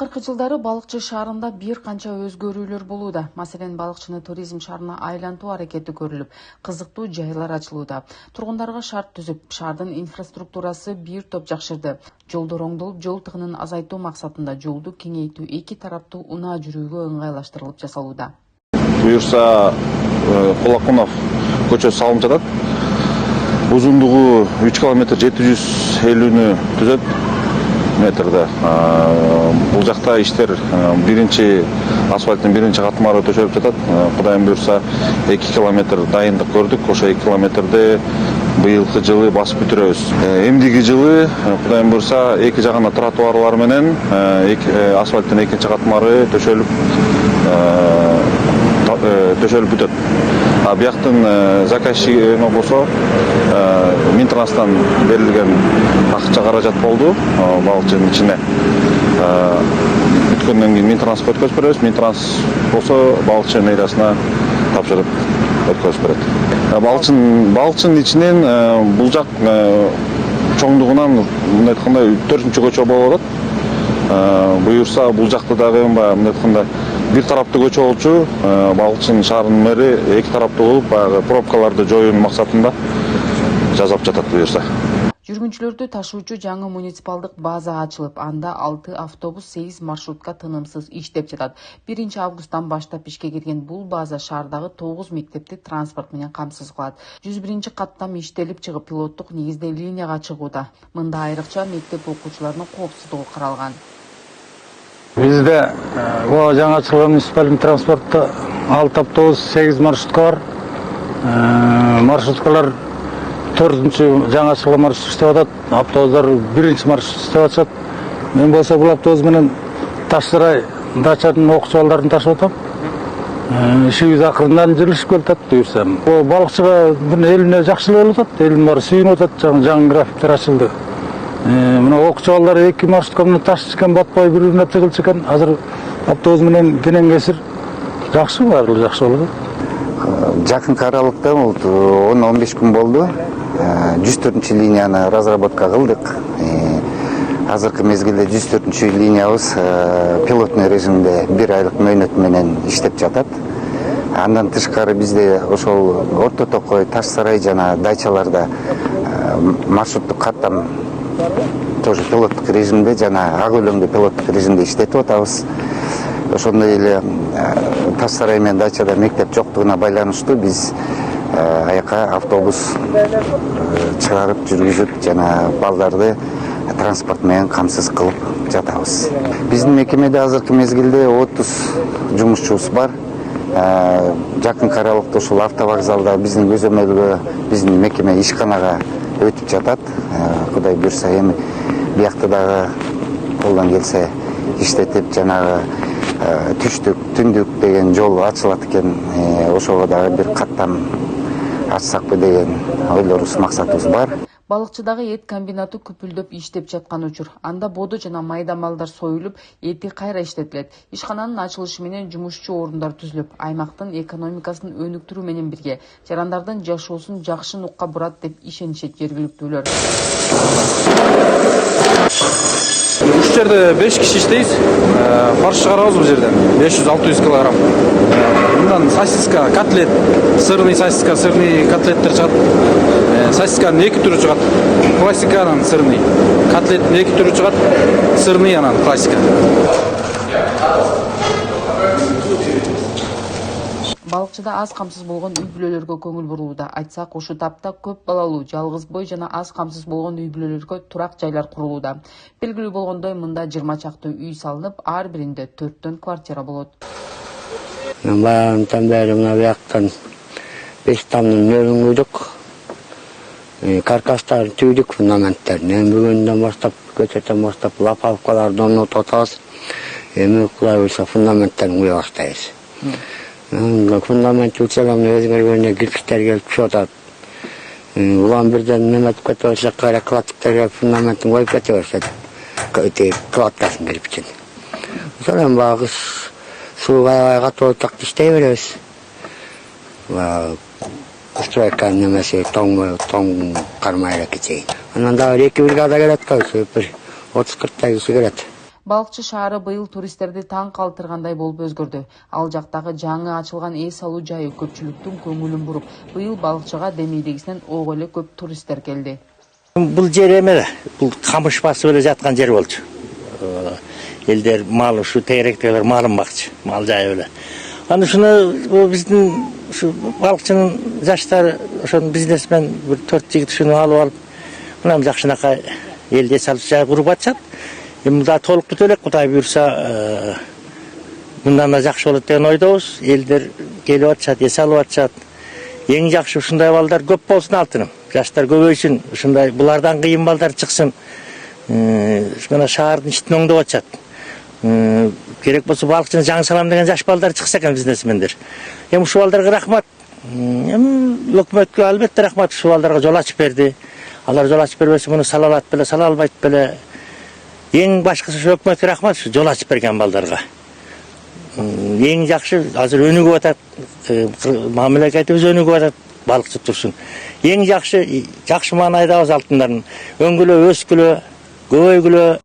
40 жылдары балыкчы шаарында бир канча өзгөрүүлөр болууда. Маселен, балыкчыны туризм шаарына айлантуу аракети көрүлүп, кызыктуу жайлар ачылууда. Тургундарга шарт түзүп, шаардын инфраструктурасы бир топ жакшырды. Жолдор оңдолуп, жол тыгынын азайтуу максатында жолду кеңейтүү эки тараптуу унаа жүрүүгө ыңгайлаштырылып жасалууда. Буюрса Кулакунов көчөсү салынып жатат. Узундугу 3 км 750 түзөт метрде. Бул жакта иштер биринчи асфальттын биринчи катмары төшөлүп жатат. Кудайым буюрса 2 километр дайындык көрдүк. Ошо 2 километрди быйылкы жылы басып бүтүрөбүз. Эмдиги жылы кудайым буюрса эки жагына тротуарлар менен асфальттын экинчи катмары төшөлүп бүтөт. Бияктын заказчигине болсо Минтрастан берилген акча каражат болду балыкчынын ичине. Бүткөндөн кийин Минтрансқа өткөзүп беребиз. Минтранс болсо балыкчы мэриасына тапшырып өткөзүп берет. Балыкчынын ичинен бул жак чоңдугунан мындай айтканда 4-чү көчө болуп атат. Буюрса бул жакта дагы мындай айтканда бир тараптуу көчө болчу, балыкчынын шаарынын мэри эки тараптуу кылып, баягы пробкаларды жоюу максатында жасап жатат буюрса. Жүргүнчүлөрдү ташуучу жаңы муниципалдык база ачылып, анда 6 автобус, 8 маршрутка тынымсыз иштеп жатат. 1 августтан баштап ишке кирген бул база шаардагы 9 мектепти транспорт менен камсыз кылат. 101 каттан иштелип чыгып, пилоттук негизде линияга чыгууда. Мында айрыкча мектеп окуучуларынын коопсуздугу каралган. Бизде жаңа ачылган муниципалдын транспортто 6 автобус, 8 маршрутка бар. Маршруткалар 4-чү жаңа ачылган маршрут иштеп атат. Автобустар 1-чи маршрут иштеп атышат. Мен болсо бул автобус менен Таш-Сарай дачанын окуучу балдарын ташып атам. Ишибиз акырындан жылышып келатат буюрса. Бул балыкчыга бир элине жакшылык болуп атат. Элин баары сүйүнүп атат, жаңы графиктер ачылды. Мына окуучу балдар 2 маршрутка менен ташып экен, батпай бири-бирине тыгылчу экен. Азыр автобус менен кенен-кесир жакшы, баары жакшы болот. Жакынкы аралыкта 10-15 күн болду. 104-чү линияны разработка кылдык. Азыркы мезгилде 104-чү линиябыз пилотный режимде 1 айлык мөөнөт менен иштеп жатат. Андан тышкары бизде ошол Орто Токой, Таш-Сарай жана Дачаларда маршруттук каттам тоже пилоттук режимде жана ак өлөмдө пилоттук режимде иштетип атабыз. Ошондой эле Таш-Сарай менен Дачада мектеп жоктугуна байланыштуу биз аяка автобус чыгарып жүргүзүп жана балдарды транспорт менен камсыз кылып жатабыз. Биздин мекемеде азыркы мезгилде 30 жумушчубуз бар. Жакынкы аралыкта ушул автовокзалда биздин көзөмөлгө биздин мекеме ишканага өтүп жатат. Кудай буюрса эми биякта дагы колдон келсе иштетип жанагы түштүк, түндүк деген жол ачылат экен. Ошого дагы бир каттам ачсакпы деген ойлорубуз, максатыбыз бар. Балыкчыдагы эт комбинаты күпүлдөп иштеп жаткан учур. Анда боду жана майда малдар союлуп, эти кайра иштетилет. Ишкананын ачылышы менен жумушчу орундар түзүлүп, аймактын экономикасын өнүктүрүү менен бирге жарандардын жашоосун жакшы нукка бурат деп ишенишет жергиликтүүлөр. Уш жерде 5 киши иштейбиз. Фарш чыгарабыз бул жерден 500-600 килограмм. Мындан сосиска, котлет, сырный сосиска, сырный котлеттер чыгат. Сосисканын 2 түрү чыгат. Классиканын сырный. Котлеттин 2 түрү чыгат. Сырный анан классика. Балыкчыда аз камсыз болгон үй бүлөлөргө көңүл бурулууда. Айтсак, ушу тапта көп балалуу, жалгыз бой жана аз камсыз болгон үй бүлөлөргө турак жайлар курулууда. Белгилүү болгондой, мында 20 чакты үй салынып, ар биринде 4төн квартира болот. Мен баягынтан бери мына бияктан 5 тамдын мөрүн куйдук. Каркастарын түйдүк, фундаменттерин. Эми бүгүндөн баштап, көчөтөн баштап лапалкаларды орнотуп атабыз. Эми Кудай буюрса фундаменттерин куя баштайбыз. Фундамент учалагына өзгөргөндө кирпичтер келип түшүп атат. Улам бирден неметип кете баштаса, кайра кладкалар келип фундаментин коюп кете баштайт. Кладкасын кирпичин. Ошондон баягы суу аябай катуу болсок иштей беребиз. Стройка немесе тоң кармай эле кетейин. Анан дагы 2 бригада келет, бир 30-40 киши келет. Балыкчы шаары быйыл туристтерди таң калтыргандай болуп өзгөрдү. Ал жактагы жаңы ачылган эс алуу жайы көпчүлүктүн көңүлүн буруп, быйыл балыкчыга демейдегисинен ого эле көп туристтер келди. Бул жер эме, бул камыш басып эле жаткан жер болчу. Элдер мал ушу тегеректегилер малын бакчы, мал жайып эле. Аны ушуну биздин ушу балыкчынын жаштары, ошон бизнесмен бир 4 жигит ушуну алып алып, мына жакшынакай элде салып жай куруп атышат. Эми да толук бүтө элек, Кудай буйрса, мындан да жакшы болот деген ойдобуз. Элдер келип атышат, эс алып атышат. Эң жакшы ушундай балдар көп болсун алтыным. Жаштар көбөйсүн, ушундай булардан кыйын балдар чыксын. Мына шаардын иштин оңдоп атышат. Керек болсо балыкчыны жаңы салам деген жаш балдар чыкса экен, бизнесмендер. Эми ушул балдарга рахмат. Эми өкмөткө албетте рахмат, ушул балдарга жол ачып берди. Алар жол ачып бербесе муну сала алат беле, сала албайт беле. Эң башкысы ушу өкмөткө рахмат, ушу жол ачып берген балдарга. Эң жакшы азыр өнүгүп атат, мамлекетибиз өнүгүп атат, балыкчы турсун. Эң жакшы маанайдабыз алтындарын. Өңгүлө, өскүлө, көбөйгүлө.